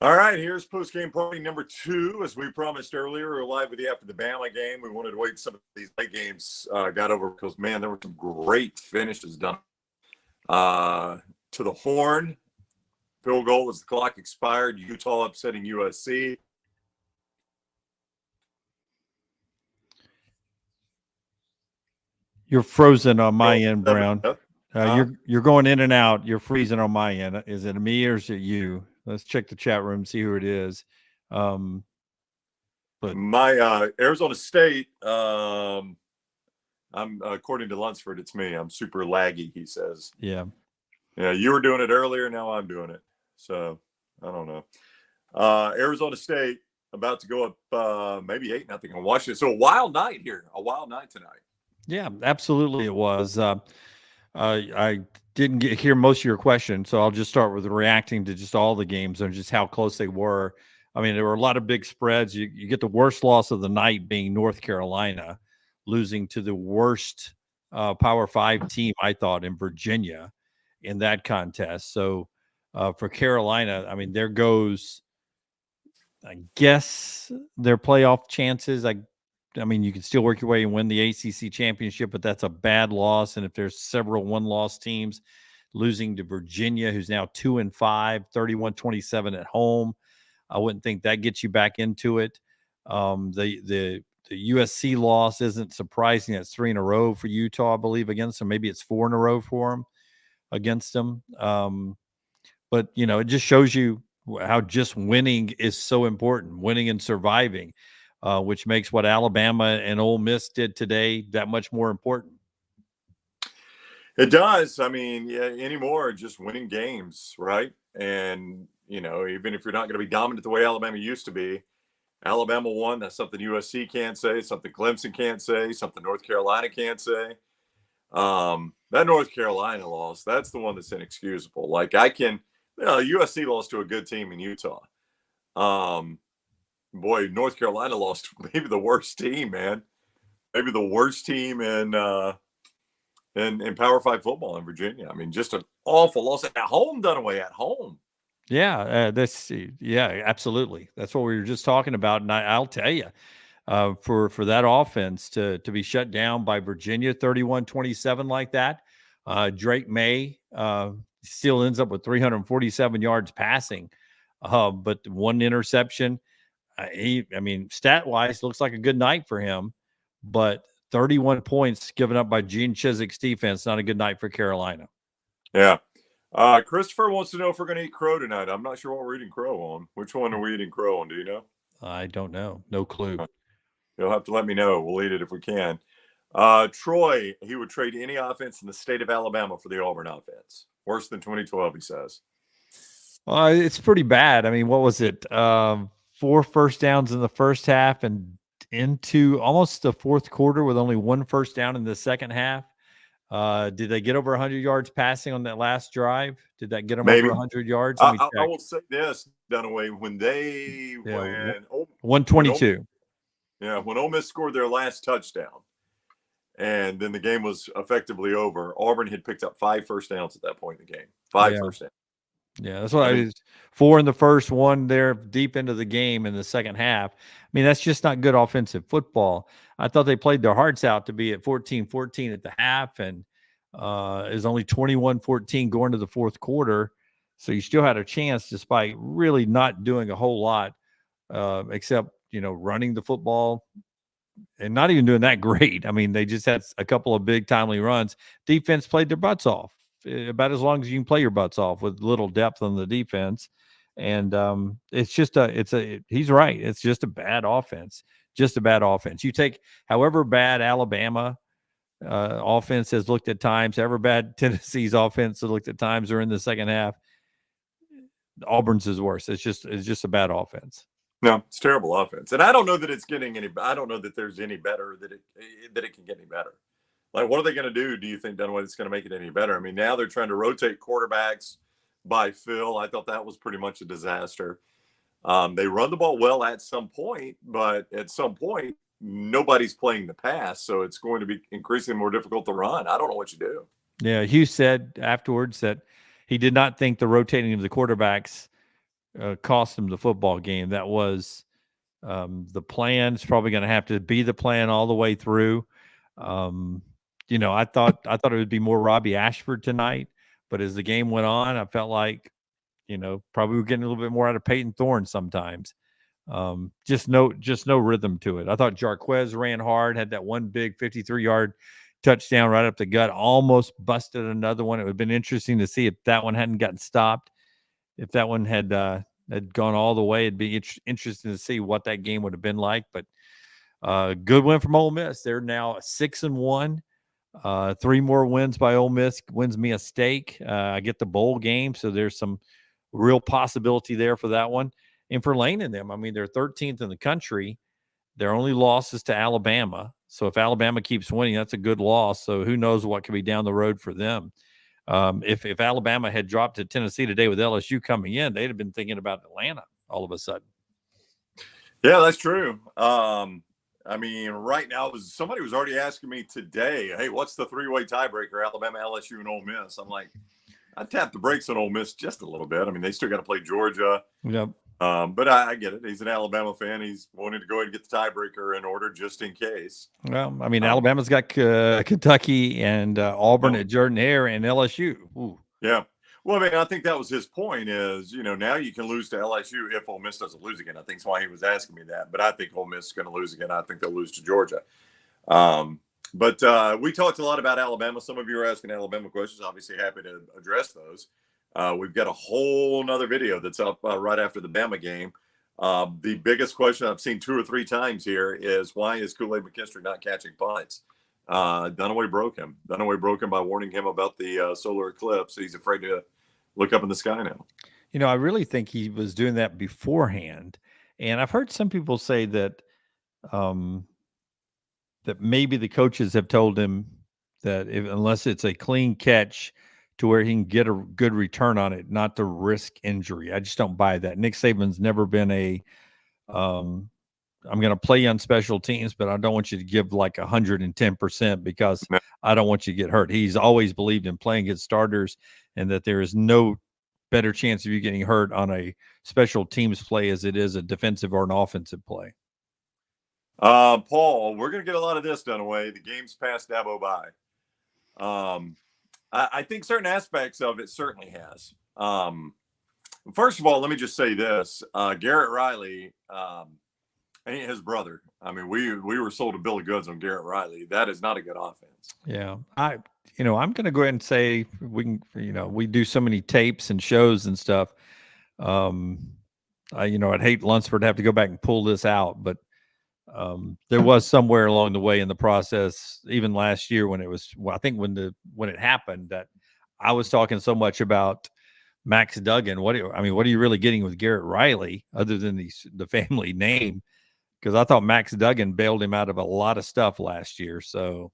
All right, here's postgame party number 2. As we promised earlier, we're live with you after the Bama game. We wanted to wait some of these late games got over because, man, there were some great finishes done. To the horn, field goal as the clock expired. Utah upsetting USC. You're frozen on my end, Brown. You're going in and out. You're freezing on my end. Is it me or is it you? Let's check the chat room, see who it is. But my Arizona State, I'm according to Lunsford, it's me. I'm super laggy, he says. Yeah, you were doing it earlier. Now I'm doing it. So I don't know. Arizona State about to go up maybe 8-0 on Washington. So a wild night here. A wild night tonight. Yeah, absolutely it was. I didn't hear most of your question, so I'll just start with reacting to just all the games and just how close they were. I mean, there were a lot of big spreads. You get the worst loss of the night being North Carolina, losing to the worst Power 5 team, I thought, in Virginia in that contest. So for Carolina, I mean, there goes, I guess, their playoff chances. I mean, you can still work your way and win the ACC championship, but that's a bad loss. And if there's several one-loss teams, losing to Virginia, who's now 2-5, 31-27 at home, I wouldn't think that gets you back into it. The USC loss isn't surprising. It's 3 in a row for Utah, I believe, against them. Maybe it's 4 in a row for them against them. But, it just shows you how just winning is so important, winning and surviving. Which makes what Alabama and Ole Miss did today that much more important. It does. I mean, anymore, just winning games, right? And, even if you're not going to be dominant the way Alabama used to be, Alabama won. That's something USC can't say, something Clemson can't say, something North Carolina can't say. That North Carolina loss, that's the one that's inexcusable. Like USC lost to a good team in Utah. Boy, North Carolina lost maybe the worst team, man. Maybe the worst team in Power 5 football in Virginia. I mean, just an awful loss at home, Dunaway, at home. Yeah, absolutely. That's what we were just talking about, and I'll tell you, for that offense to be shut down by Virginia 31-27 like that, Drake May still ends up with 347 yards passing, but one interception. Stat-wise, looks like a good night for him, but 31 points given up by Gene Chizik's defense, not a good night for Carolina. Yeah. Christopher wants to know if we're going to eat crow tonight. I'm not sure what we're eating crow on. Which one are we eating crow on? Do you know? I don't know. No clue. You'll have to let me know. We'll eat it if we can. Troy, he would trade any offense in the state of Alabama for the Auburn offense. Worse than 2012, he says. It's pretty bad. I mean, what was it? 4 first downs in the first half and into almost the fourth quarter with only 1 first down in the second half. Did they get over 100 yards passing on that last drive? Did that get them over 100 yards? I will say this, Dunaway, when 122. When Ole Miss scored their last touchdown, and then the game was effectively over, Auburn had picked up 5 first downs at that point in the game. 5 first downs. Yeah, that's what I was. 4 in the first, 1 there deep into the game in the second half. I mean, that's just not good offensive football. I thought they played their hearts out to be at 14-14 at the half, and it was only 21-14 going to the fourth quarter. So you still had a chance despite really not doing a whole lot except, running the football and not even doing that great. I mean, they just had a couple of big timely runs. Defense played their butts off. About as long as you can play your butts off with little depth on the defense. And he's right. It's just a bad offense. Just a bad offense. You take however bad Alabama offense has looked at times, however bad Tennessee's offense has looked at times or in the second half, Auburn's is worse. It's just a bad offense. No, it's terrible offense. And I don't know that it's getting I don't know that there's any better that it can get any better. Like, what are they going to do, you think, Dunaway, that's going to make it any better? I mean, now they're trying to rotate quarterbacks by Phil. I thought that was pretty much a disaster. They run the ball well at some point, but at some point, nobody's playing the pass, so it's going to be increasingly more difficult to run. I don't know what you do. Yeah, Hugh said afterwards that he did not think the rotating of the quarterbacks cost them the football game. That was the plan. It's probably going to have to be the plan all the way through. I thought it would be more Robbie Ashford tonight, but as the game went on, I felt like, probably we're getting a little bit more out of Peyton Thorne sometimes. Just no rhythm to it. I thought Jarquez ran hard, had that one big 53-yard touchdown right up the gut, almost busted another one. It would have been interesting to see if that one hadn't gotten stopped. If that one had gone all the way, it'd be interesting to see what that game would have been like. But good win from Ole Miss. They're now 6-1. 3 more wins by Ole Miss wins me a stake. I get the bowl game, so there's some real possibility there for that one. And for Lane and them, I mean, they're 13th in the country. Their only loss is to Alabama. So if Alabama keeps winning, that's a good loss. So who knows what could be down the road for them. If Alabama had dropped to Tennessee today with LSU coming in, they'd have been thinking about Atlanta all of a sudden. Yeah, that's true. I mean, right now, somebody was already asking me today, hey, what's the 3-way tiebreaker, Alabama, LSU, and Ole Miss? I'm like, I tapped the brakes on Ole Miss just a little bit. I mean, they still got to play Georgia. Yep. But I get it. He's an Alabama fan. He's wanting to go ahead and get the tiebreaker in order just in case. Well, I mean, Alabama's got Kentucky and Auburn at Jordan-Hare and LSU. Ooh. Yeah. Well, I mean, I think that was his point is, now you can lose to LSU if Ole Miss doesn't lose again. I think that's why he was asking me that. But I think Ole Miss is going to lose again. I think they'll lose to Georgia. But we talked a lot about Alabama. Some of you are asking Alabama questions. Obviously, happy to address those. We've got a whole nother video that's up right after the Bama game. The biggest question I've seen 2 or 3 times here is why is Kool-Aid McKinstry not catching punts? Dunaway broke him. Dunaway broke him by warning him about the solar eclipse. He's afraid to look up in the sky now. I really think he was doing that beforehand. And I've heard some people say that that maybe the coaches have told him that unless it's a clean catch to where he can get a good return on it, not to risk injury. I just don't buy that. Nick Saban's never been I'm going to play you on special teams, but I don't want you to give like 110% because I don't want you to get hurt. He's always believed in playing his starters and that there is no better chance of you getting hurt on a special teams play as it is a defensive or an offensive play. Paul, we're going to get a lot of this done away. The game's passed Dabo by. I think certain aspects of it certainly has. First of all, let me just say this. Garrett Riley ain't his brother. I mean, we were sold a bill of goods on Garrett Riley. That is not a good offense. Yeah. I'm going to go ahead and say we can, we do so many tapes and shows and stuff. I'd hate Lunsford to have to go back and pull this out, but there was somewhere along the way in the process, even last year when it was, I think when it happened, that I was talking so much about Max Duggan. What are you really getting with Garrett Riley other than the family name? Because I thought Max Duggan bailed him out of a lot of stuff last year. So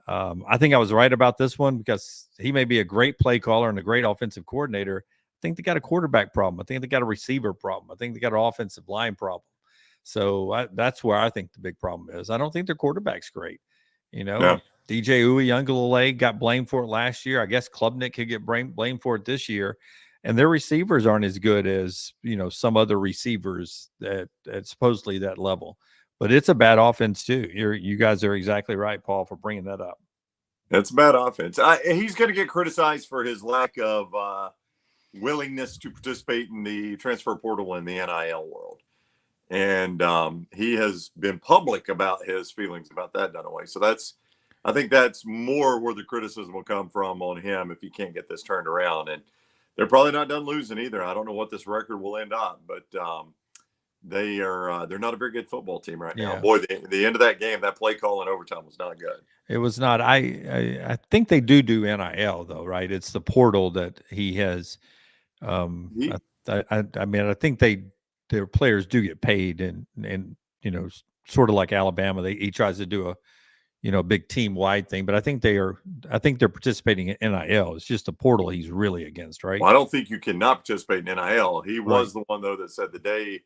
I think I was right about this one because he may be a great play caller and a great offensive coordinator. I think they got a quarterback problem. I think they got a receiver problem. I think they got an offensive line problem. So that's where I think the big problem is. I don't think their quarterback's great. DJ Uiagalelei got blamed for it last year. I guess Klubnik could get blamed for it this year. And their receivers aren't as good as, some other receivers at supposedly that level. But it's a bad offense too. You guys are exactly right, Paul, for bringing that up. It's a bad offense. He's going to get criticized for his lack of willingness to participate in the transfer portal in the NIL world. And he has been public about his feelings about that, Dunaway. So I think that's more where the criticism will come from on him if he can't get this turned around. And they're probably not done losing either. I don't know what this record will end up, but they're not a very good football team right now. Boy, the end of that game, that play call in overtime was not good. It was not. I think they do NIL though, right? It's the portal that he has. I think their players do get paid, and sort of like Alabama, he tries to do a big team wide thing, but I think they're participating in NIL. It's just the portal he's really against, right? Well, I don't think you cannot participate in NIL. He was the one though that said the day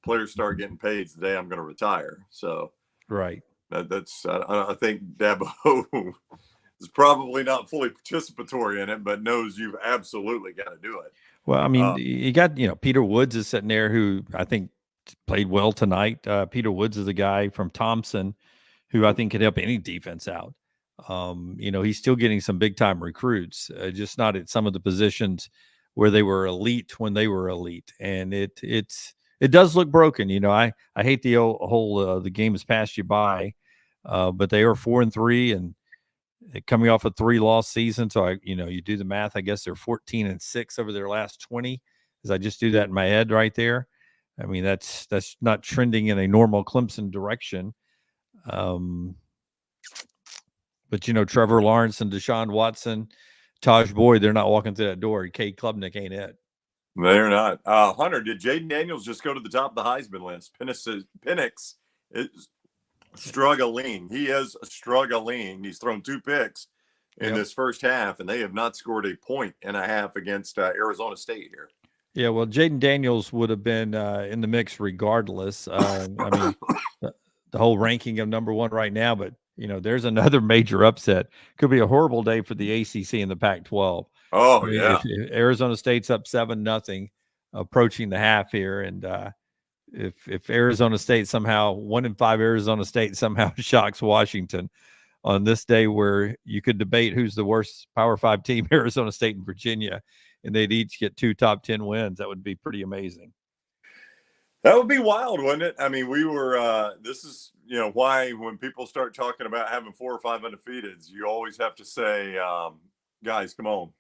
players start getting paid is the day I'm going to retire. So right. That's I think Dabo is probably not fully participatory in it, but knows you've absolutely got to do it. Well, I mean, you got, Peter Woods is sitting there who I think played well tonight. Peter Woods is a guy from Thompson who I think could help any defense out. He's still getting some big time recruits, just not at some of the positions where they were elite when they were elite. And it does look broken. I hate the whole the game has passed you by, but they are 4-3 and coming off a 3-loss season. So you do the math. I guess they're 14-6 over their last 20. As I just do that in my head right there. I mean, that's not trending in a normal Clemson direction. But Trevor Lawrence and Deshaun Watson, Taj Boyd, they're not walking through that door. Cade Klubnik ain't it. They're not. Hunter, did Jaden Daniels just go to the top of the Heisman list? Penix is struggling. He is struggling. He's thrown 2 picks in this first half, and they have not scored a point and a half against Arizona State here. Yeah, well, Jaden Daniels would have been in the mix regardless. I mean, the whole ranking of number 1 right now, but there's another major upset. Could be a horrible day for the ACC and the Pac-12. Oh, yeah. If Arizona State's up 7-0, approaching the half here, and if Arizona State somehow 1-5 Arizona State somehow shocks Washington on this day where you could debate who's the worst Power 5 team, Arizona State and Virginia, and they'd each get 2 top 10 wins, that would be pretty amazing. That would be wild, wouldn't it? I mean, we were this is, why when people start talking about having 4 or 5 undefeateds, you always have to say, guys, come on.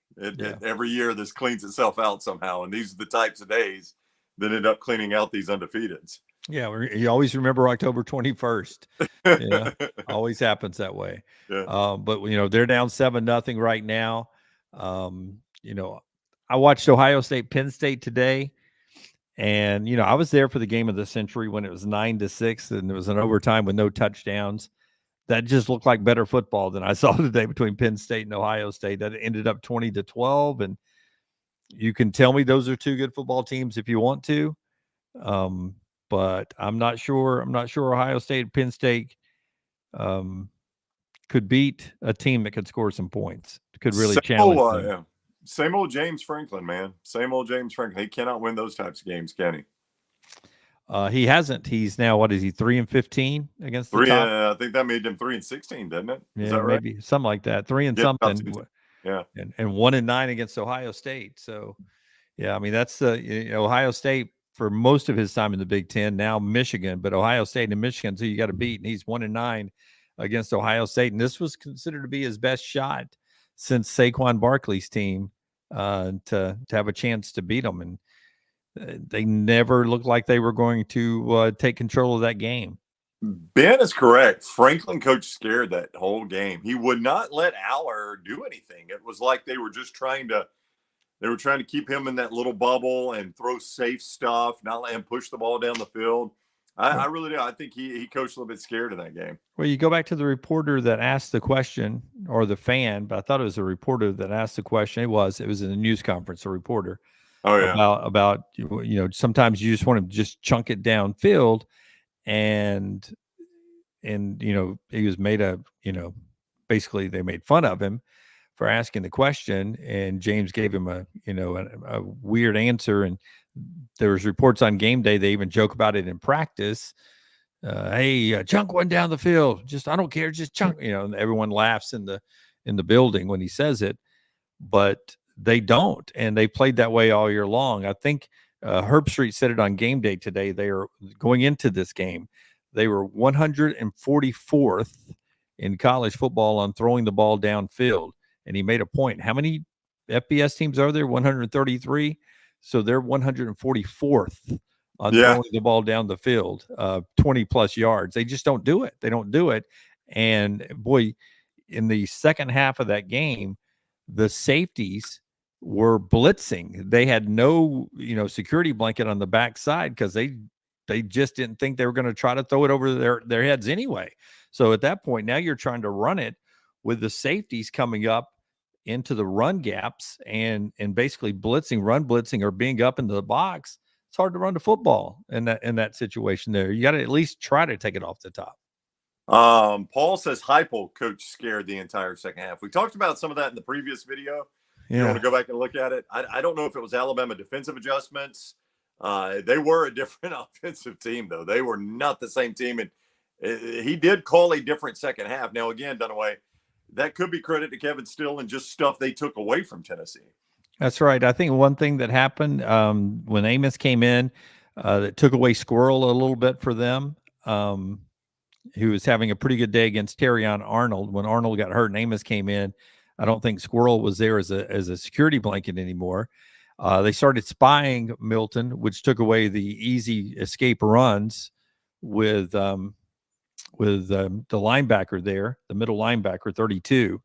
Every year this cleans itself out somehow, and these are the types of days that end up cleaning out these undefeateds. Yeah, you always remember October 21st. Always happens that way. Yeah. But they're down 7-0 right now. I watched Ohio State, Penn State today, and I was there for the game of the century when it was 9-6, and it was an overtime with no touchdowns. That just looked like better football than I saw today between Penn State and Ohio State. That ended up 20-12, and you can tell me those are 2 good football teams if you want to. But I'm not sure. I'm not sure Ohio State, Penn State could beat a team that could score some points. Could really challenge them. Yeah. Same old James Franklin, man. Same old James Franklin. He cannot win those types of games, can he? He hasn't. He's now, what is he, 3-15 against the top? I think that made him 3-16, didn't it? Is that right? Maybe something like that. 3 and something. Yeah. And 1-9 against Ohio State. So, yeah, I mean, that's Ohio State for most of his time in the Big Ten. Now Michigan, but Ohio State and Michigan, so you got to beat. And he's 1-9 against Ohio State, and this was considered to be his best shot since Saquon Barkley's team to have a chance to beat them. And they never looked like they were going to take control of that game. Ben is correct. Franklin coach scared that whole game. He would not let Aller do anything. It was like they were just trying to keep him in that little bubble and throw safe stuff, not let him push the ball down the field. I really do. I think he coached a little bit scared in that game. Well, you go back to the reporter that asked the question, or the fan, but I thought it was a reporter that asked the question. It was in a news conference, a reporter. Oh, yeah. About sometimes you just want to just chunk it downfield, and he was made basically they made fun of him for asking the question, and James gave him a weird answer. And there was reports on game day, they even joke about it in practice. Hey, chunk one down the field. Just, I don't care. Just chunk, and everyone laughs in the building when he says it, but they don't. And they played that way all year long. I think Herb Street said it on game day today. They are going into this game. They were 144th in college football on throwing the ball downfield. And he made a point. How many FBS teams are there? 133. So they're 144th on throwing the ball down the field, 20 plus yards. They just don't do it. They don't do it. And boy, in the second half of that game, the safeties were blitzing. They had no, security blanket on the backside because they just didn't think they were going to try to throw it over their heads anyway. So at that point, now you're trying to run it with the safeties coming up into the run gaps and basically run blitzing or being up into the box. It's hard to run the football in that situation there. You got to at least try to take it off the top. Paul says Heupel coach scared the entire second half. We talked about some of that in the previous video. You want to go back and look at it? I don't know if it was Alabama defensive adjustments. They were a different offensive team, though. They were not the same team. And he did call a different second half. Now, again, Dunaway, that could be credit to Kevin Steele and just stuff they took away from Tennessee. That's right. I think one thing that happened when Amos came in that took away Squirrel a little bit for them. He was having a pretty good day against Terrion Arnold. When Arnold got hurt and Amos came in, I don't think Squirrel was there as a security blanket anymore. They started spying Milton, which took away the easy escape runs with the linebacker there, the middle linebacker, 32.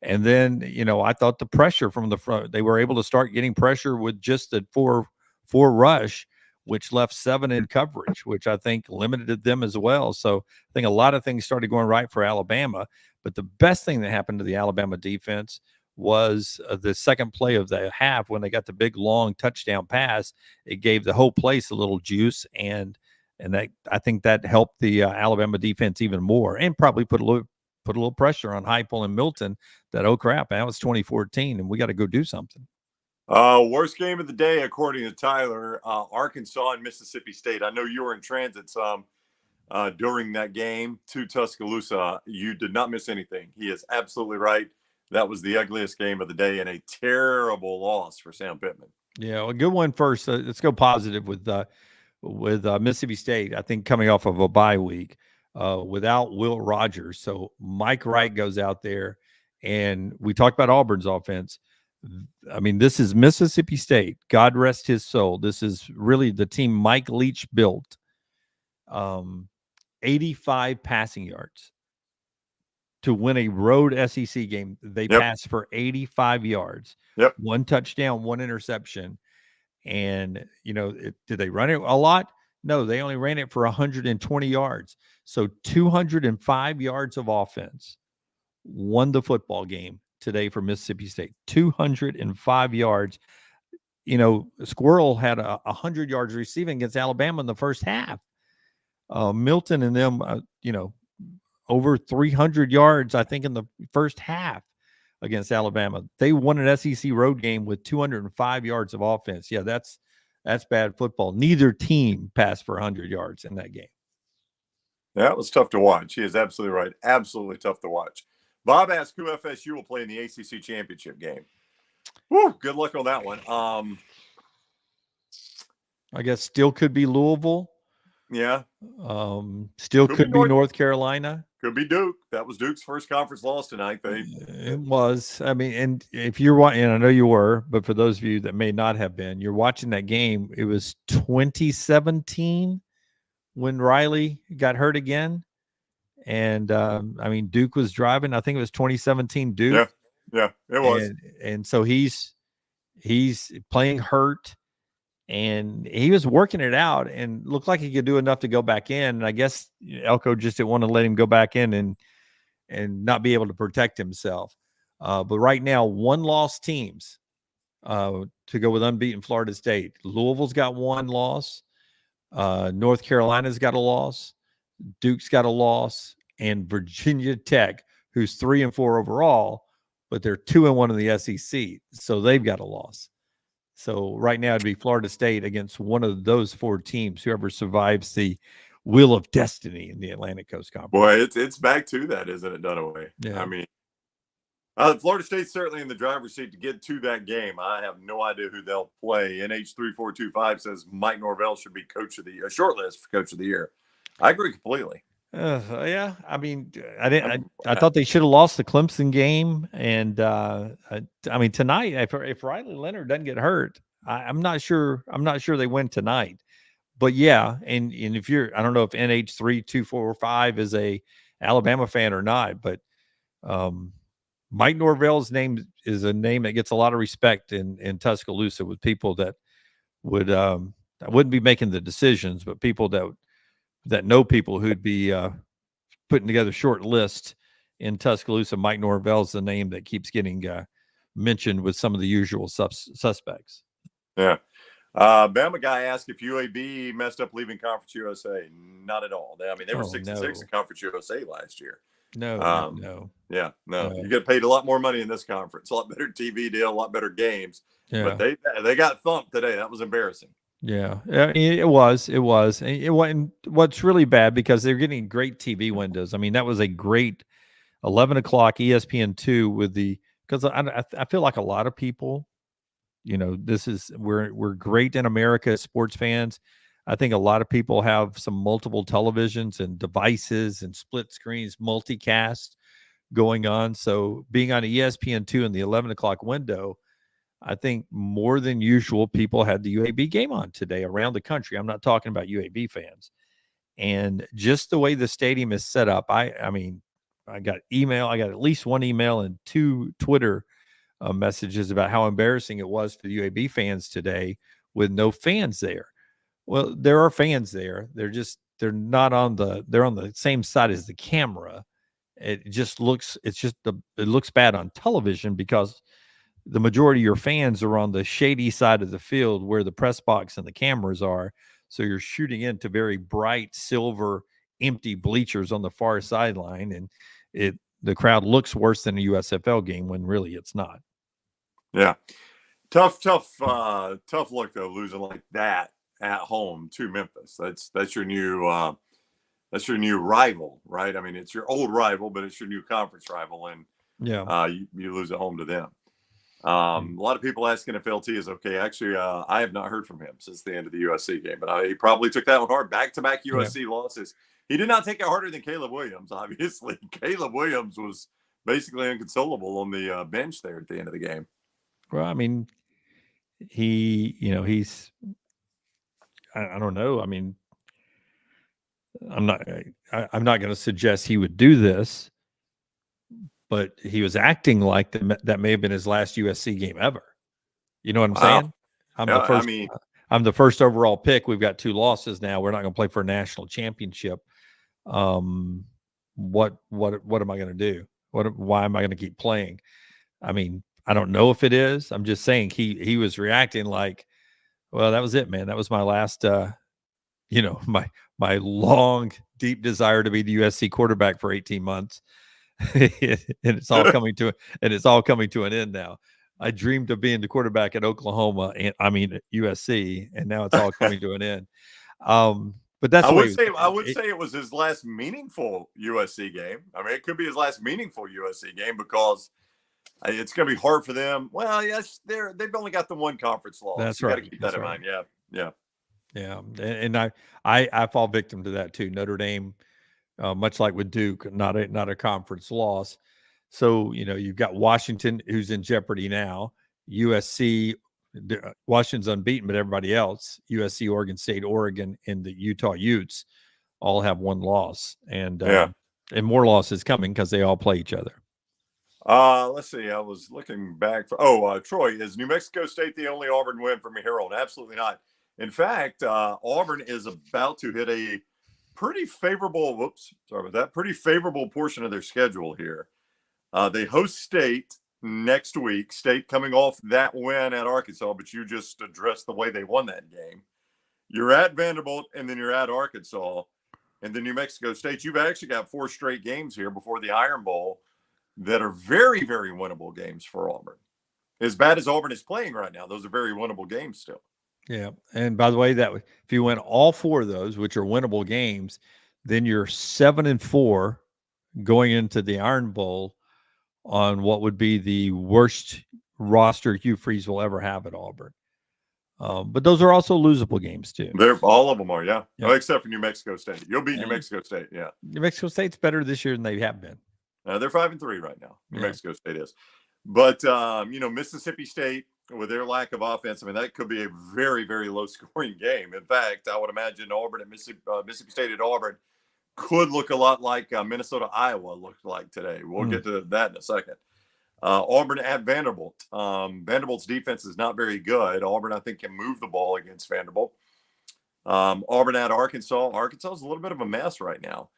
And then, I thought the pressure from the front, they were able to start getting pressure with just the four rush, which left 7 in coverage, which I think limited them as well. So I think a lot of things started going right for Alabama. But the best thing that happened to the Alabama defense was the second play of the half when they got the big, long touchdown pass. It gave the whole place a little juice, and that I think that helped the Alabama defense even more, and probably put a little pressure on Heupel and Milton that, oh, crap, that was 2014, and we got to go do something. Worst game of the day, according to Tyler, Arkansas and Mississippi State. I know you were in transit some during that game to Tuscaloosa. You did not miss anything. He is absolutely right. That was the ugliest game of the day and a terrible loss for Sam Pittman. Yeah, a good one first. Let's go positive with Mississippi State. I think coming off of a bye week without Will Rogers. So Mike Wright goes out there, and we talked about Auburn's offense. I mean, this is Mississippi State. God rest his soul. This is really the team Mike Leach built. 85 passing yards to win a road SEC game. They passed for 85 yards. Yep. 1 touchdown, 1 interception. And, did they run it a lot? No, they only ran it for 120 yards. So 205 yards of offense won the football game today for Mississippi State. 205 yards. Squirrel had 100 yards receiving against Alabama in the first half. Milton and them, over 300 yards, I think, in the first half against Alabama. They won an SEC road game with 205 yards of offense. Yeah, that's bad football. Neither team passed for 100 yards in that game. Yeah, it was tough to watch. He is absolutely right. Absolutely tough to watch. Bob asked who FSU will play in the ACC championship game. Woo, good luck on that one. I guess still could be Louisville. Yeah. Still could be North Carolina. Could be Duke. That was Duke's first conference loss tonight. It was. I mean, and if you're watching, and I know you were, but for those of you that may not have been, you're watching that game. It was 2017 when Riley got hurt again. And, Duke was driving. I think it was 2017 Duke. Yeah, it was. And so he's playing hurt. And he was working it out and looked like he could do enough to go back in. And I guess Elko just didn't want to let him go back in and not be able to protect himself. But right now, 1-loss teams to go with unbeaten Florida State. Louisville's got 1 loss. North Carolina's got a loss. Duke's got a loss. And Virginia Tech, who's 3-4 overall, but they're 2-1 in the SEC. So they've got a loss. So right now it'd be Florida State against one of those 4 teams, whoever survives the wheel of destiny in the Atlantic Coast Conference. Boy, it's back to that, isn't it, Dunaway? Yeah. I mean, Florida State's certainly in the driver's seat to get to that game. I have no idea who they'll play. NH3425 says Mike Norvell should be shortlist for coach of the year. I agree completely. Yeah, I mean, I thought they should have lost the Clemson game, and tonight, if Riley Leonard doesn't get hurt, I'm not sure they win tonight. But yeah, and if I don't know if NH3245 is a Alabama fan or not, but Mike Norvell's name is a name that gets a lot of respect in Tuscaloosa with people that wouldn't be making the decisions, but people that know people who'd be putting together short lists in Tuscaloosa. Mike Norvell's the name that keeps getting mentioned with some of the usual suspects. Yeah. Bama guy asked if UAB messed up leaving Conference USA. Not at all. They were 6-6 in Conference USA last year. No, no, Um, no. yeah, no, you get paid a lot more money in this conference, a lot better TV deal, a lot better games. But Yeah. they got thumped today. That was embarrassing. Yeah, it was. It was. It wasn't. What's really bad because they're getting great TV windows. I mean, that was a great 11 o'clock ESPN2 with the because I feel like a lot of people, this is we're great in America as sports fans. I think a lot of people have some multiple televisions and devices and split screens, multicast going on. So being on ESPN2 in the 11 o'clock window, I think more than usual, people had the UAB game on today around the country. I'm not talking about UAB fans. And just the way the stadium is set up, I mean, I got at least one email and two Twitter messages about how embarrassing it was for the UAB fans today with no fans there. Well, there are fans there. They're not they're on the same side as the camera. It looks bad on television because the majority of your fans are on the shady side of the field where the press box and the cameras are. So you're shooting into very bright silver empty bleachers on the far sideline, and the crowd looks worse than a USFL game when really it's not. Yeah, tough look though, losing like that at home to Memphis. That's your new rival, right? I mean, it's your old rival, but it's your new conference rival, and Yeah. you lose at home to them. A lot of people asking if LT is okay. Actually, I have not heard from him since the end of the USC game, but he probably took that one hard. Back-to-back USC losses. He did not take it harder than Caleb Williams, obviously. Caleb Williams was basically inconsolable on the bench there at the end of the game. Well, I mean, I don't know. I mean, I'm not going to suggest he would do this, but he was acting like that may have been his last USC game ever. You know what I'm saying? I'm the first overall pick. We've got 2 losses now. We're not going to play for a national championship. What am I going to do? Why am I going to keep playing? I mean, I don't know if it is. I'm just saying he was reacting like, well, that was it, man. That was my last, my long, deep desire to be the USC quarterback for 18 months. and it's all coming to an end now. I dreamed of being the quarterback at Oklahoma, and I mean USC, and now it's all coming to an end. But that's I would say it was his last meaningful USC game. I mean, it could be his last meaningful USC game because it's going to be hard for them. Well, yes, they've only got the one conference loss. That's you right. got to keep that in mind. Yeah. And I fall victim to that too. Notre Dame, much like with Duke, not a conference loss. So, you've got Washington, who's in jeopardy now. USC, Washington's unbeaten, but everybody else, USC, Oregon State, Oregon, and the Utah Utes all have one loss. And more losses coming because they all play each other. Let's see. I was looking back for Troy. Is New Mexico State the only Auburn win from here on? Absolutely not. In fact, Auburn is about to hit a pretty favorable portion of their schedule here. They host State next week. State coming off that win at Arkansas, but you just addressed the way they won that game. You're at Vanderbilt, and then you're at Arkansas, and then New Mexico State. You've actually got 4 straight games here before the Iron Bowl that are very, very winnable games for Auburn. As bad as Auburn is playing right now, those are very winnable games still. Yeah. And by the way, that if you win all 4 of those, which are winnable games, then you're 7-4 going into the Iron Bowl on what would be the worst roster Hugh Freeze will ever have at Auburn. But those are also losable games too. All of them are, yeah. Oh, except for New Mexico State. You'll beat New Mexico State, yeah. New Mexico State's better this year than they have been. They're 5-3 right now. New Mexico State is. But, Mississippi State, with their lack of offense, I mean, that could be a very, very low-scoring game. In fact, I would imagine Auburn and Mississippi State at Auburn could look a lot like Minnesota-Iowa looked like today. We'll get to that in a second. Auburn at Vanderbilt. Vanderbilt's defense is not very good. Auburn, I think, can move the ball against Vanderbilt. Auburn at Arkansas. Arkansas is a little bit of a mess right now.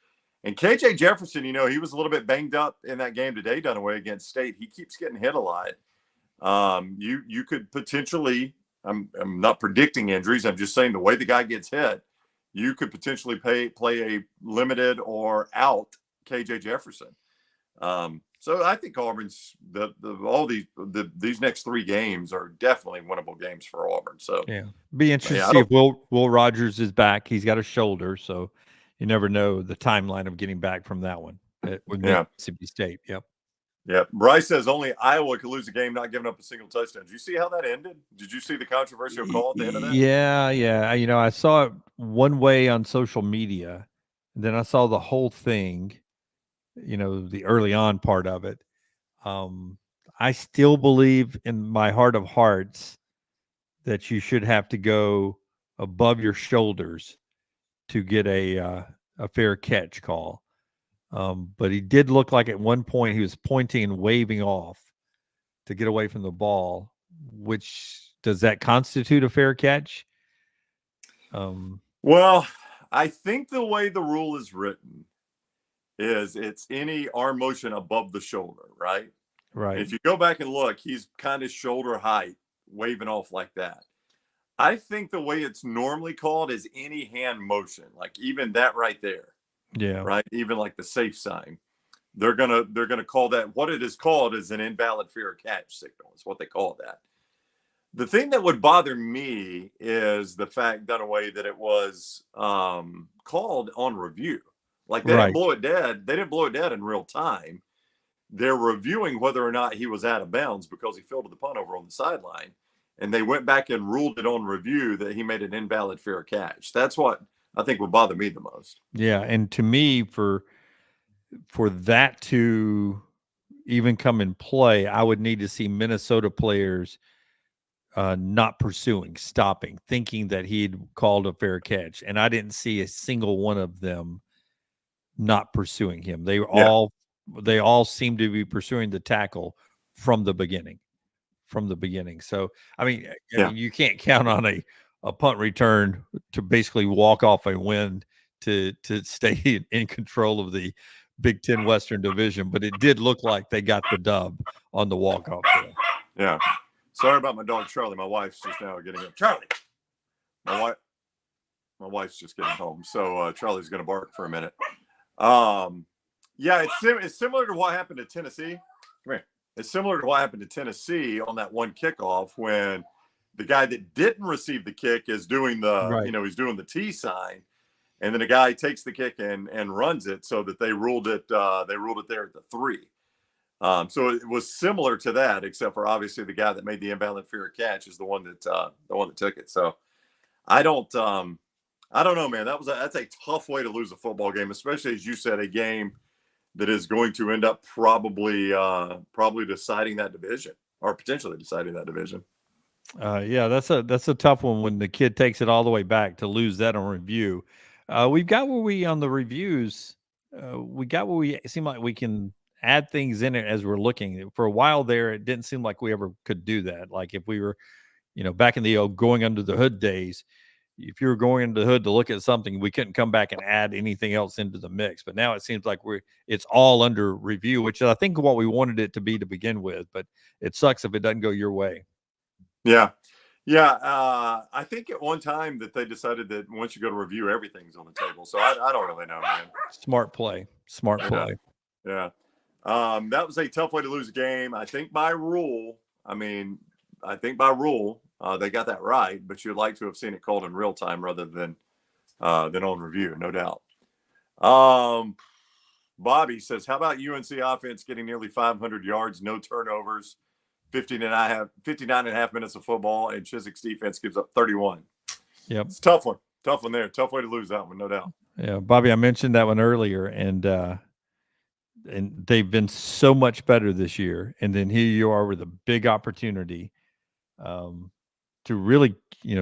And KJ Jefferson, he was a little bit banged up in that game today, Dunaway, against State. He keeps getting hit a lot. You could potentially, I'm not predicting injuries. I'm just saying the way the guy gets hit, you could potentially play a limited or out KJ Jefferson. So I think Auburn's these next 3 games are definitely winnable games for Auburn. So Yeah, be interesting to yeah, see if Will Rogers is back. He's got a shoulder, so you never know the timeline of getting back from that one with yeah. Mississippi State. Yep. Yeah, Bryce says only Iowa could lose a game not giving up a single touchdown. Did you see how that ended? Did you see the controversial call at the end of that? Yeah, yeah. You know, I saw it one way on social media, and then I saw the whole thing. You know, the early on part of it. I still believe in my heart of hearts that you should have to go above your shoulders to get a fair catch call. But he did look like at one point he was pointing and waving off to get away from the ball. Which does that constitute a fair catch? Well, I think the way the rule is written is it's any arm motion above the shoulder, right? Right. If you go back and look, he's kind of shoulder height, waving off like that. I think the way it's normally called is any hand motion, like even that right there. Yeah. Right. Even like the safe sign. They're gonna call that, what it is called is an invalid fair catch signal. Is what they call that. The thing that would bother me is the fact, Dunaway, that it was called on review. Like they didn't blow it dead. They didn't blow it dead in real time. They're reviewing whether or not he was out of bounds because he fielded the punt over on the sideline. And they went back and ruled it on review that he made an invalid fair catch. That's what I think would bother me the most. Yeah. And to me, for that to even come in play, I would need to see Minnesota players not pursuing, stopping, thinking that he'd called a fair catch. And I didn't see a single one of them not pursuing him. They all seem to be pursuing the tackle from the beginning. So, I mean, you can't count on a punt return to basically walk off a win to stay in control of the Big Ten Western Division, but it did look like they got the dub on the walk-off there. Yeah. Sorry about my dog Charlie. My wife's just now getting up. Charlie. My wife's just getting home, so Charlie's going to bark for a minute. Yeah, it's similar to what happened to Tennessee. Come here. It's similar to what happened to Tennessee on that one kickoff when the guy that didn't receive the kick is doing he's doing the T sign, and then the guy takes the kick and runs it, so that they ruled it there at the 3. So it was similar to that, except for obviously the guy that made the invalid fair catch is the one that took it. So I don't know, man. That's a tough way to lose a football game, especially, as you said, a game that is going to end up probably deciding that division, or potentially deciding that division. Yeah, that's a tough one when the kid takes it all the way back to lose that on review. We've got where we on the reviews. We got where we seem like we can add things in it as we're looking. For a while there, it didn't seem like we ever could do that. Like if we were, back in the old going under the hood days, if you were going into the hood to look at something, we couldn't come back and add anything else into the mix. But now it seems like it's all under review, which I think what we wanted it to be to begin with. But it sucks if it doesn't go your way. Yeah. I think at one time that they decided that once you go to review, everything's on the table. So I don't really know, man. Smart play. Yeah. That was a tough way to lose a game. I think by rule, they got that right, but you'd like to have seen it called in real time rather than on review, no doubt. Bobby says, how about UNC offense getting nearly 500 yards, no turnovers, 59 and a half minutes of football, and Chiswick's defense gives up 31. Yep. It's a tough one. Tough one there. Tough way to lose that one, no doubt. Yeah, Bobby, I mentioned that one earlier, and they've been so much better this year. And then here you are with a big opportunity to really,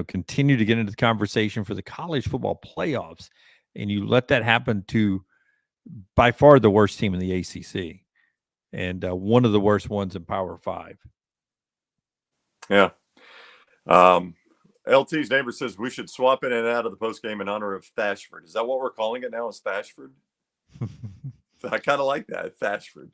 continue to get into the conversation for the college football playoffs. And you let that happen to by far the worst team in the ACC and one of the worst ones in Power 5. Yeah. LT's neighbor says we should swap in and out of the post game in honor of Thashford. Is that what we're calling it now? Is Thashford? I kind of like that, Thashford.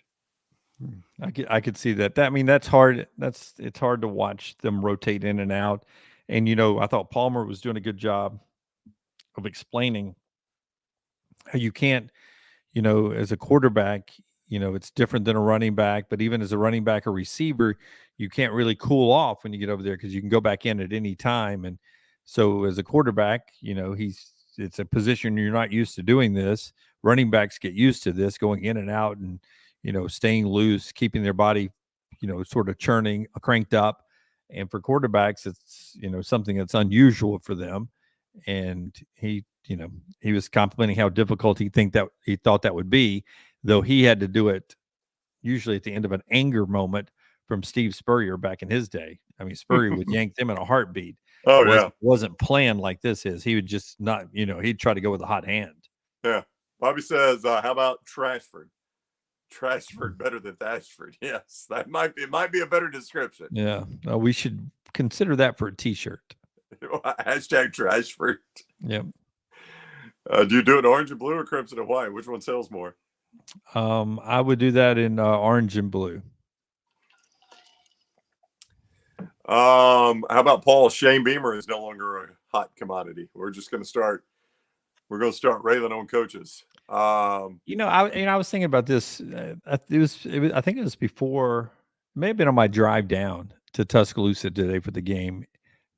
I could see that. That's hard. It's hard to watch them rotate in and out. And I thought Palmer was doing a good job of explaining how you can't, as a quarterback, it's different than a running back, but even as a running back or receiver, you can't really cool off when you get over there because you can go back in at any time. And so as a quarterback, it's a position you're not used to doing this. Running backs get used to this, going in and out and, staying loose, keeping their body, sort of churning, cranked up. And for quarterbacks, it's, something that's unusual for them. And he was complimenting how difficult he thought that would be, though he had to do it usually at the end of an anger moment from Steve Spurrier back in his day. I mean, Spurrier would yank them in a heartbeat. Oh, wasn't planned like this is. He would just not, he'd try to go with a hot hand. Yeah. Bobby says, how about Trashford? Trashford better than Thashford. Yes, it might be a better description. Yeah. We should consider that for a T-shirt. Hashtag Trashford. Yep. Do you do it in orange and blue or crimson and white? Which one sells more? I would do that in orange and blue. How about Paul? Shane Beamer is no longer a hot commodity. We're going to start railing on coaches. I was thinking about this. I think it was before, it may have been on my drive down to Tuscaloosa today for the game,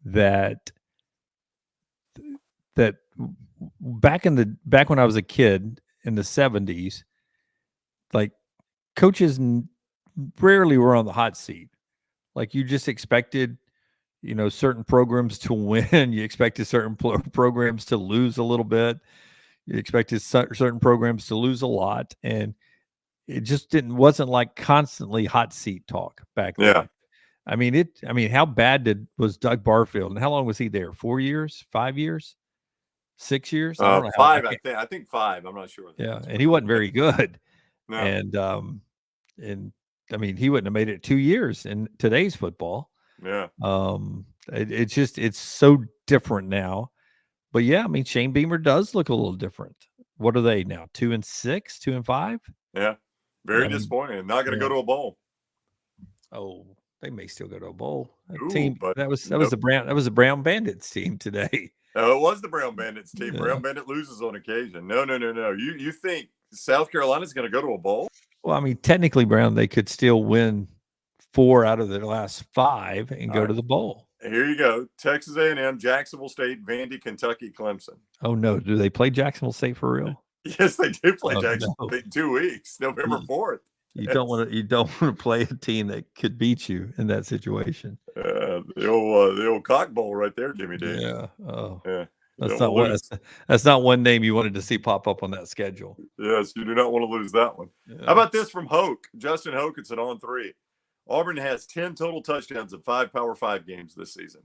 that back when I was a kid in the 70s, like coaches rarely were on the hot seat. Like you just expected, certain programs to win. You expected certain programs to lose a little bit. You expected certain programs to lose a lot. And it just wasn't like constantly hot seat talk back then. Yeah. I mean, how bad was Doug Barfield, and how long was he there? 4 years, 5 years, 6 years? I don't know. 5, I think 5. I'm not sure. Yeah. And he wasn't very good. No. And I mean, he wouldn't have made it 2 years in today's football. Yeah. It's so different now. But yeah, I mean, Shane Beamer does look a little different. What are they now? 2-6, 2-5? Yeah. Very disappointing. Not going to go to a bowl. Oh, they may still go to a bowl. That was the Brown Bandits team today. Oh, it was the Brown Bandits team. Yeah. Brown Bandit loses on occasion. No. You think South Carolina's going to go to a bowl? Well, I mean, technically, Brown, they could still win 4 out of their last 5 and go to the bowl. Here you go. Texas A&M, Jacksonville State, Vandy, Kentucky, Clemson. Oh, no. Do they play Jacksonville State for real? Yes, they do play Jacksonville State in 2 weeks, November 4th. You don't want to play a team that could beat you in that situation. The old cock bowl right there, Jimmy D. Yeah. Oh. Yeah. That's not one name you wanted to see pop up on that schedule. Yes, you do not want to lose that one. Yeah. How about this from Hoke? Justin Hoke, it's an on 3. Auburn has 10 total touchdowns in 5 Power 5 games this season.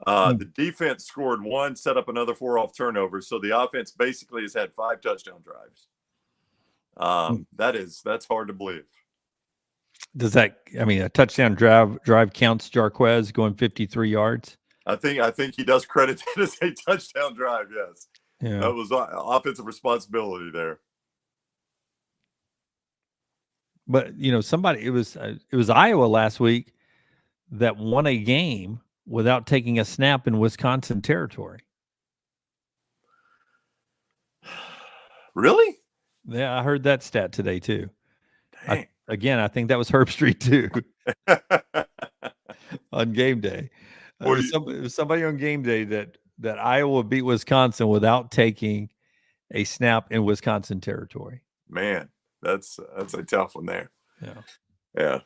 The defense scored 1, set up another 4 off turnovers. So the offense basically has had 5 touchdown drives. That's hard to believe. Does that, a touchdown drive counts Jarquez going 53 yards? I think he does credit that as a touchdown drive. Yes. Yeah. That was offensive responsibility there. But it was Iowa last week that won a game without taking a snap in Wisconsin territory. Really? Yeah, I heard that stat today too. Dang. I think that was Herb Street too. On game day. It was somebody on game day that Iowa beat Wisconsin without taking a snap in Wisconsin territory. Man, that's a tough one there. Yeah.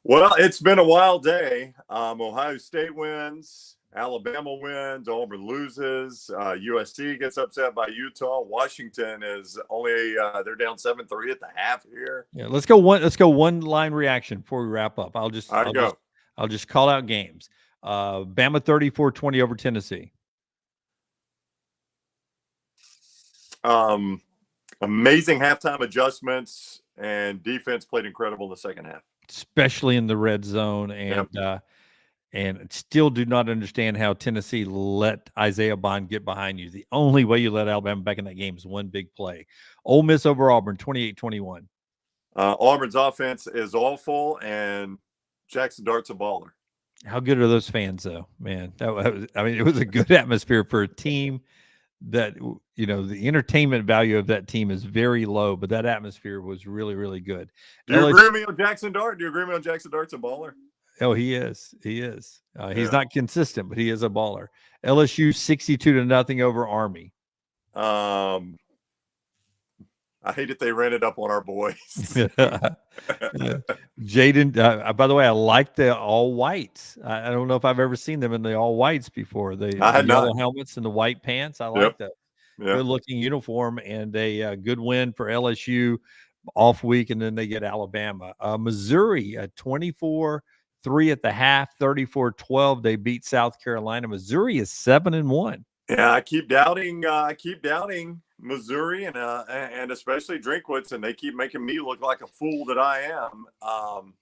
Well, it's been a wild day. Ohio State wins, Alabama wins, Auburn loses, USC gets upset by Utah. Washington is only they're down 7-3 at the half here. Yeah, let's go one line reaction before we wrap up. I'll just call out games. Bama 34-20 over Tennessee. Amazing halftime adjustments, and defense played incredible in the second half, especially in the red zone. And still do not understand how Tennessee let Isaiah Bond get behind you. The only way you let Alabama back in that game is one big play. Ole Miss over Auburn, 28-21. Auburn's offense is awful, and Jackson Dart's a baller. How good are those fans, though, man? It was a good atmosphere for a team that, you know, the entertainment value of that team is very low, but that atmosphere was really, really good. Do you agree with me on Jackson Dart? Do you agree with me on Jackson Dart's a baller? Oh, he is. He is. He's Yeah. not consistent, but he is a baller. LSU 62-0 over Army. I hate it they ran it up on our boys. Jaden, by the way, I like the all whites. I don't know if I've ever seen them in the all whites before. The yellow helmets and the white pants. I like that. Good looking uniform, and a good win for LSU off week, and then they get Alabama. Missouri, 24-3 at the half, 34-12. They beat South Carolina. Missouri is 7-1. Yeah, I keep doubting Missouri and especially Drinkwitz, and they keep making me look like a fool that I am.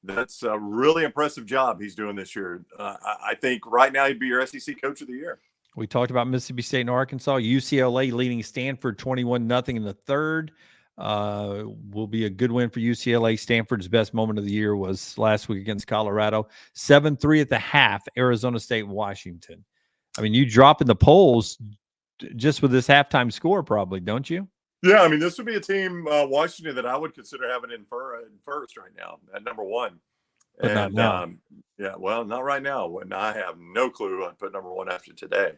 That's a really impressive job he's doing this year. I think right now he'd be your SEC Coach of the Year. We talked about Mississippi State and Arkansas. UCLA leading Stanford 21-0 in the third. Will be a good win for UCLA. Stanford's best moment of the year was last week against Colorado. 7-3 at the half, Arizona State and Washington. I mean, you drop in the polls just with this halftime score, probably, don't you? Yeah, I mean, this would be a team, Washington, that I would consider having in first right now at number one. But not now. Yeah, well, not right now. When I have no clue who I'd put number one after today.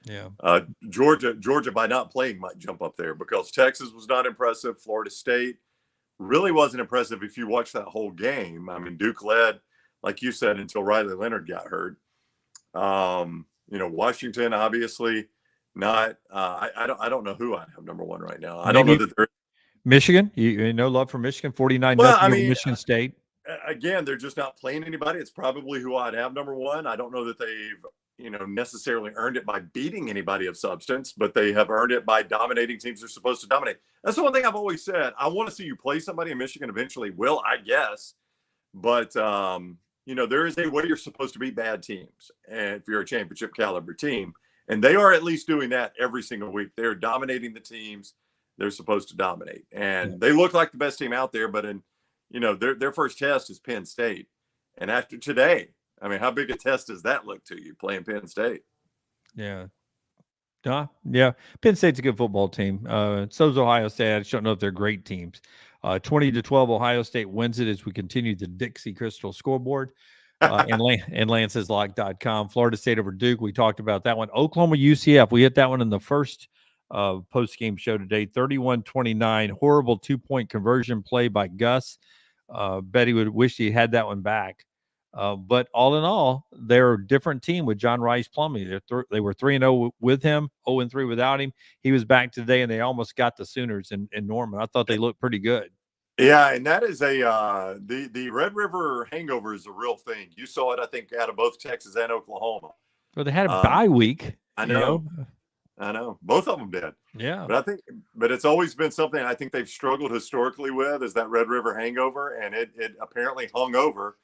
Yeah. Georgia, by not playing, might jump up there because Texas was not impressive. Florida State really wasn't impressive if you watch that whole game. I mean, Duke led, like you said, until Riley Leonard got hurt. You know, Washington, obviously not. I don't know who I'd have number one right now. I don't know that they're Michigan. You know, love for Michigan, 49-0 over Michigan State. Again, they're just not playing anybody. It's probably who I'd have number one. I don't know that they've, you know, necessarily earned it by beating anybody of substance, but they have earned it by dominating teams they're supposed to dominate. That's the one thing I've always said. I want to see you play somebody, in Michigan eventually will, I guess. But you know, there is a way you're supposed to beat bad teams, and if you're a championship caliber team, and they are at least doing that every single week. They're dominating the teams they're supposed to dominate, and they look like the best team out there. But you know, their first test is Penn State, and after today, I mean, how big a test does that look to you playing Penn State? Yeah. Yeah. Penn State's a good football team. So's Ohio State. I just don't know if they're great teams. 20-12, Ohio State wins it as we continue the Dixie Crystal scoreboard. And Lance'slock.com. Florida State over Duke. We talked about that one. Oklahoma UCF. We hit that one in the first post-game show today. 31-29. Horrible 2-point conversion play by Gus. Bet he would wish he had that one back. But all in all, they're a different team with John Rice Plumlee. They were 3-0 with him, 0-3 without him. He was back today, and they almost got the Sooners in Norman. I thought they looked pretty good. Yeah, and that is the Red River hangover is a real thing. You saw it, I think, out of both Texas and Oklahoma. Well, they had a bye week. I know. Both of them did. Yeah. But it's always been something I think they've struggled historically with, is that Red River hangover, and it apparently hung over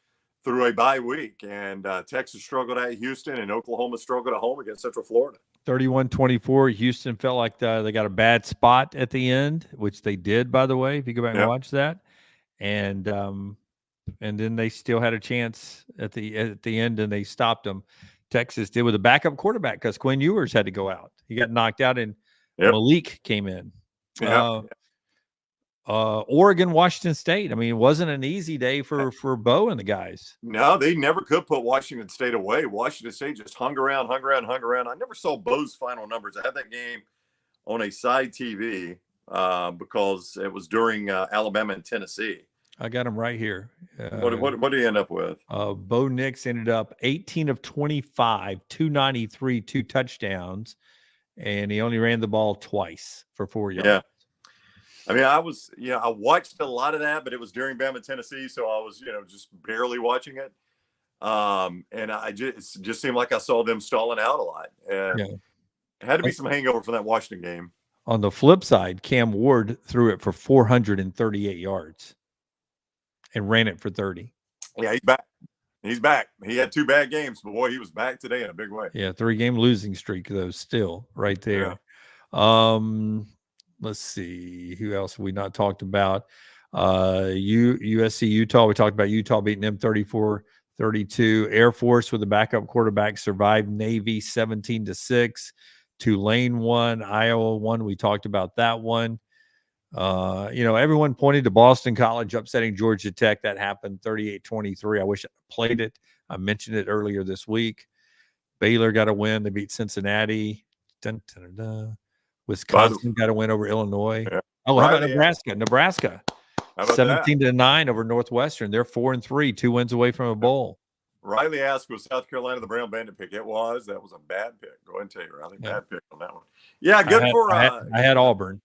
through a bye week. And Texas struggled at Houston, and Oklahoma struggled at home against Central Florida. 31-24. Houston felt like they got a bad spot at the end, which they did, by the way, if you go back and watch that. And then they still had a chance at the end, and they stopped them. Texas did with a backup quarterback because Quinn Ewers had to go out. He got knocked out, and Malik came in. Oregon, Washington State. I mean, it wasn't an easy day for Bo and the guys. No, they never could put Washington State away. Washington State just hung around. I never saw Bo's final numbers. I had that game on a side TV because it was during Alabama and Tennessee. I got him right here. What did he end up with? Bo Nix ended up 18 of 25, 293, 2 touchdowns, and he only ran the ball twice for 4 yards. Yeah. I mean, I watched a lot of that, but it was during Bama, Tennessee, so I was, just barely watching it. And it just seemed like I saw them stalling out a lot. And it had to be some hangover from that Washington game. On the flip side, Cam Ward threw it for 438 yards and ran it for 30. Yeah, he's back. He had 2 bad games, but boy, he was back today in a big way. Yeah, 3-game losing streak, though, still right there. Yeah. Let's see, who else have we not talked about? USC, Utah. We talked about Utah beating them 34-32. Air Force with a backup quarterback survived Navy 17-6. Tulane won, Iowa won. We talked about that one. Everyone pointed to Boston College upsetting Georgia Tech. That happened 38-23. I wish I played it. I mentioned it earlier this week. Baylor got a win. They beat Cincinnati. Dun, dun, dun, dun. Wisconsin got a win over Illinois. Yeah. Oh, how about Nebraska? Nebraska, how about 17-9 over Northwestern. They're 4-3, 2 wins away from a bowl. Riley asked, was South Carolina the Brown Bandit pick? It was. That was a bad pick. Go ahead and tell you, Riley. Yeah. Bad pick on that one. Yeah, good I had Auburn.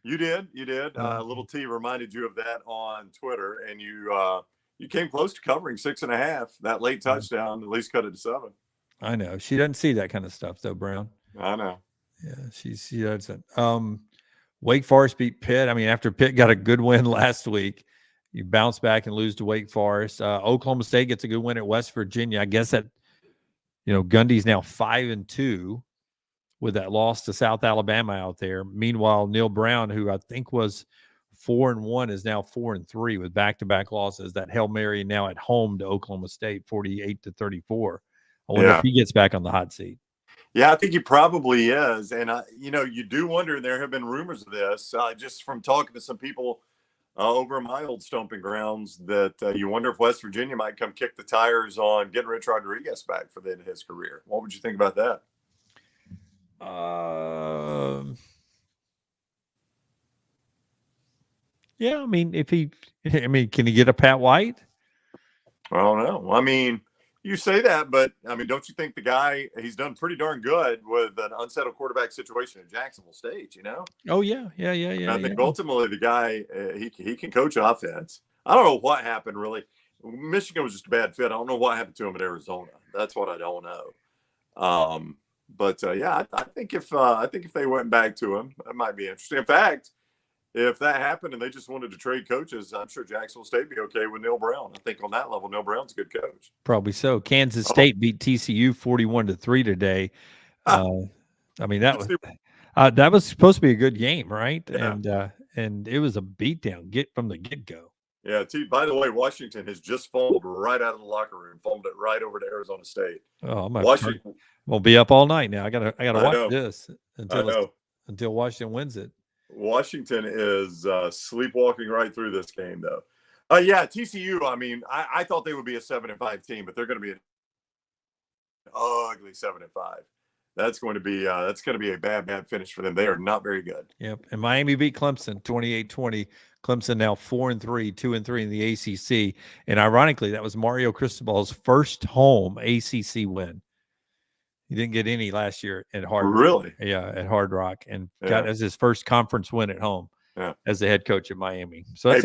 You did. Little T reminded you of that on Twitter, and you came close to covering 6.5. That late touchdown at least cut it to 7. I know. She doesn't see that kind of stuff, though, Brown. I know. Yeah, she doesn't. Wake Forest beat Pitt. I mean, after Pitt got a good win last week, you bounce back and lose to Wake Forest. Oklahoma State gets a good win at West Virginia. I guess that, Gundy's now 5-2 with that loss to South Alabama out there. Meanwhile, Neil Brown, who I think was 4-1, is now 4-3 with back-to-back losses. That Hail Mary now at home to Oklahoma State, 48-34. I wonder if he gets back on the hot seat. Yeah, I think he probably is. And, you do wonder, and there have been rumors of this, just from talking to some people over my old stomping grounds, that you wonder if West Virginia might come kick the tires on getting Rich Rodriguez back for the end of his career. What would you think about that? Yeah, I mean, can he get a Pat White? I don't know. I mean, you say that, but I mean, don't you think the guy, he's done pretty darn good with an unsettled quarterback situation at Jacksonville State, Oh, yeah. I think ultimately the guy, he can coach offense. I don't know what happened, really. Michigan was just a bad fit. I don't know what happened to him at Arizona. That's what I don't know. But I think if they went back to him, that might be interesting. In fact, if that happened and they just wanted to trade coaches, I'm sure Jacksonville State would be okay with Neil Brown. I think on that level, Neil Brown's a good coach. Probably so. Kansas State beat TCU 41-3 today. I mean, that was supposed to be a good game, right? Yeah. And it was a beatdown from the get-go. Yeah. By the way, Washington has just fumbled right out of the locker room, fumbled it right over to Arizona State. Oh, Washington will be up all night now. I gotta watch this until Washington wins it. Washington is sleepwalking right through this game, though. TCU. I mean, I thought they would be a 7-5 team, but they're going to be an ugly 7-5. That's going to be a bad finish for them. They are not very good. Yep. And Miami beat Clemson 28-20. Clemson now 4-3, 2-3 in the ACC. And ironically, that was Mario Cristobal's first home ACC win. He didn't get any last year at Hard Rock. Really? Yeah, at Hard Rock, and got as his first conference win at home as the head coach at Miami. So that's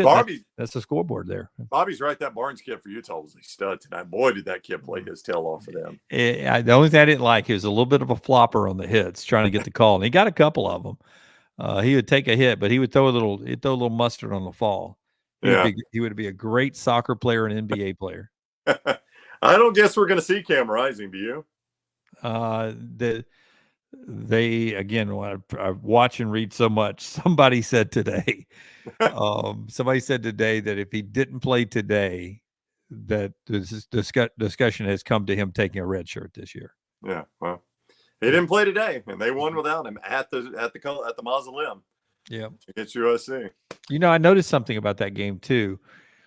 the scoreboard there. Bobby's right. That Barnes kid for Utah was a stud tonight. Boy, did that kid play his tail off for them. The only thing I didn't like, he was a little bit of a flopper on the hits, trying to get the call, and he got a couple of them. He would take a hit, but he would throw a little mustard on the fall. He would be a great soccer player and NBA player. I don't guess we're going to see Cam Rising. Do you? They again, I watch and read so much. Somebody said today that if he didn't play today, that this discussion has come to him taking a red shirt this year. Yeah, well, he didn't play today, and they won without him at the Mausoleum. Yeah, against USC. I noticed something about that game too.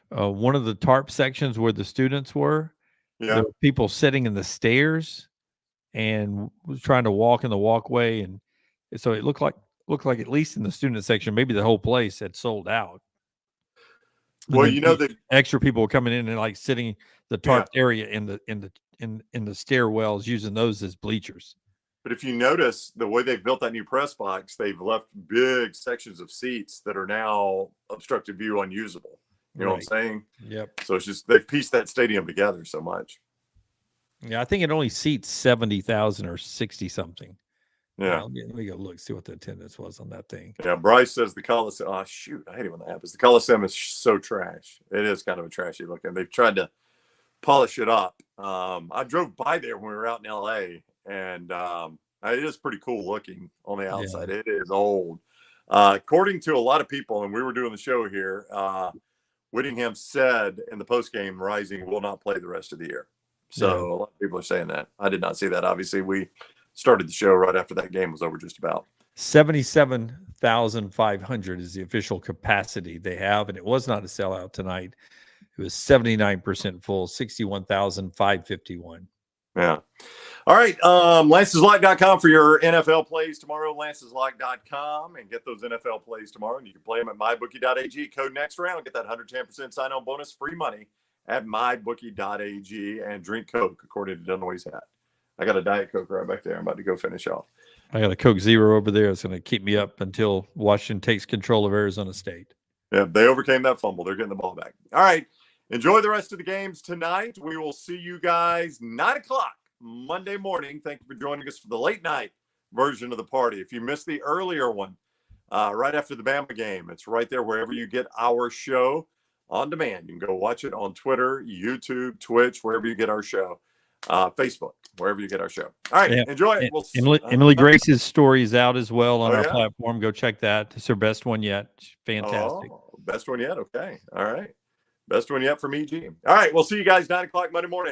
One of the tarp sections where the students were, there were people sitting in the stairs and was trying to walk in the walkway, and so it looked like at least in the student section, maybe the whole place had sold out. Well, the extra people were coming in and like sitting the tarp area in the stairwells, using those as bleachers. But if you notice the way they've built that new press box, they've left big sections of seats that are now obstructed view, unusable. You know what I'm saying? Yep. So it's just they've pieced that stadium together so much. Yeah, I think it only seats 70,000 or 60 something. Yeah. Let me go look, see what the attendance was on that thing. Yeah, Bryce says the Coliseum. Oh, shoot. I hate it when that happens. The Coliseum is so trash. It is kind of a trashy looking. They've tried to polish it up. I drove by there when we were out in LA, and it is pretty cool looking on the outside. Yeah. It is old. According to a lot of people, and we were doing the show here, Whittingham said in the postgame, Rising will not play the rest of the year. So a lot of people are saying that. I did not see that. Obviously, we started the show right after that game was over just about. 77,500 is the official capacity they have, and it was not a sellout tonight. It was 79% full, 61,551. Yeah. All right. Lance'sLock.com for your NFL plays tomorrow. Lance'sLock.com, and get those NFL plays tomorrow. And you can play them at mybookie.ag. Code next round. Get that 110% sign-on bonus, free money at mybookie.ag, and drink Coke according to Dunaway's hat. I got a Diet Coke right back there. I'm about to go finish off. I got a Coke Zero over there. It's going to keep me up until Washington takes control of Arizona State. Yeah, they overcame that fumble. They're getting the ball back. All right. Enjoy the rest of the games tonight. We will see you guys 9 o'clock Monday morning. Thank you for joining us for the late night version of the party. If you missed the earlier one, right after the Bama game, it's right there wherever you get our show on demand. You can go watch it on Twitter, YouTube, Twitch, wherever you get our show, Facebook, wherever you get our show. All right, enjoy it. Emily Grace's story is out as well on our platform. Go check that. It's her best one yet. Fantastic. Best one yet? Okay. All right. Best one yet from EG. All right. We'll see you guys 9 o'clock Monday morning. Have